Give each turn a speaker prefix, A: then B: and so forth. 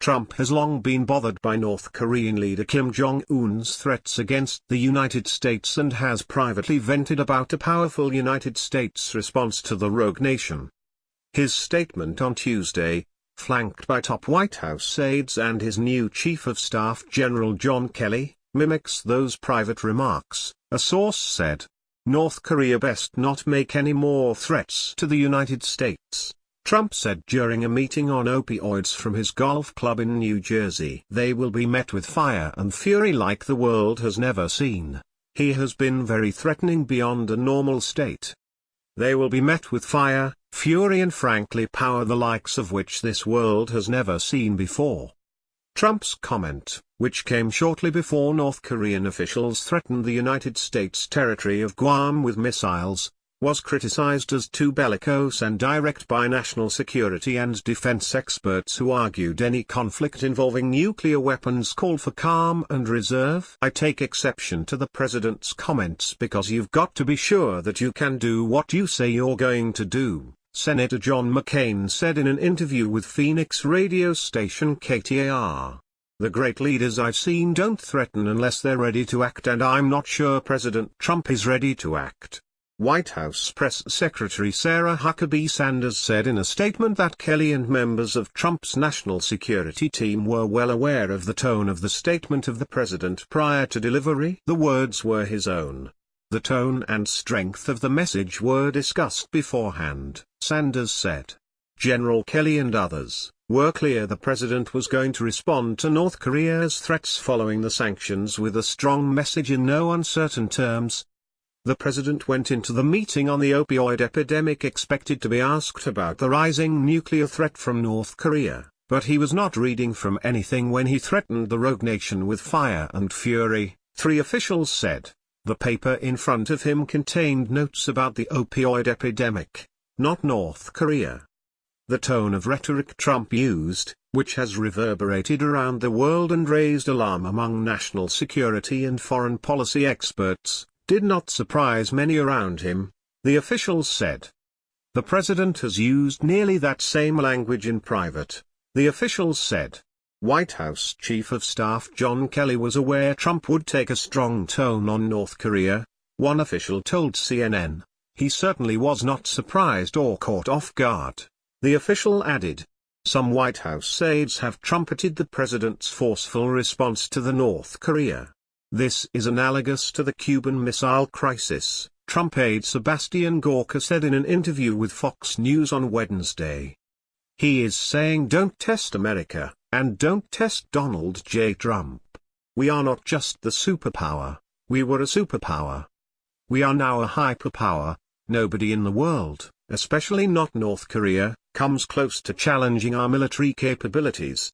A: Trump has long been bothered by North Korean leader Kim Jong-un's threats against the United States and has privately vented about a powerful United States response to the rogue nation. His statement on Tuesday, flanked by top White House aides and his new Chief of Staff General John Kelly, mimics those private remarks, a source said. North Korea best not make any more threats to the United States, Trump said during a meeting on opioids from his golf club in New Jersey. They will be met with fire and fury like the world has never seen. He has been very threatening beyond a normal state. They will be met with fire, fury and frankly power the likes of which this world has never seen before. Trump's comment, which came shortly before North Korean officials threatened the United States territory of Guam with missiles, was criticized as too bellicose and direct by national security and defense experts who argued any conflict involving nuclear weapons called for calm and reserve. I take exception to the president's comments because you've got to be sure that you can do what you say you're going to do, Senator John McCain said in an interview with Phoenix radio station KTAR. The great leaders I've seen don't threaten unless they're ready to act, and I'm not sure President Trump is ready to act. White House Press Secretary Sarah Huckabee Sanders said in a statement that Kelly and members of Trump's national security team were well aware of the tone of the statement of the president prior to delivery. The words were his own. The tone and strength of the message were discussed beforehand, Sanders said. General Kelly and others were clear the president was going to respond to North Korea's threats following the sanctions with a strong message in no uncertain terms. The president went into the meeting on the opioid epidemic expected to be asked about the rising nuclear threat from North Korea, but he was not reading from anything when he threatened the rogue nation with fire and fury, 3 officials said. The paper in front of him contained notes about the opioid epidemic, not North Korea. The tone of rhetoric Trump used, which has reverberated around the world and raised alarm among national security and foreign policy experts, did not surprise many around him, the officials said. The president has used nearly that same language in private, the officials said. White House Chief of Staff John Kelly was aware Trump would take a strong tone on North Korea, one official told CNN. He certainly was not surprised or caught off guard, the official added. Some White House aides have trumpeted the president's forceful response to the North Korea. This is analogous to the Cuban Missile Crisis, Trump aide Sebastian Gorka said in an interview with Fox News on Wednesday. He is saying don't test America, and don't test Donald J. Trump. We are not just the superpower, we were a superpower. We are now a hyperpower. Nobody in the world, especially not North Korea, comes close to challenging our military capabilities.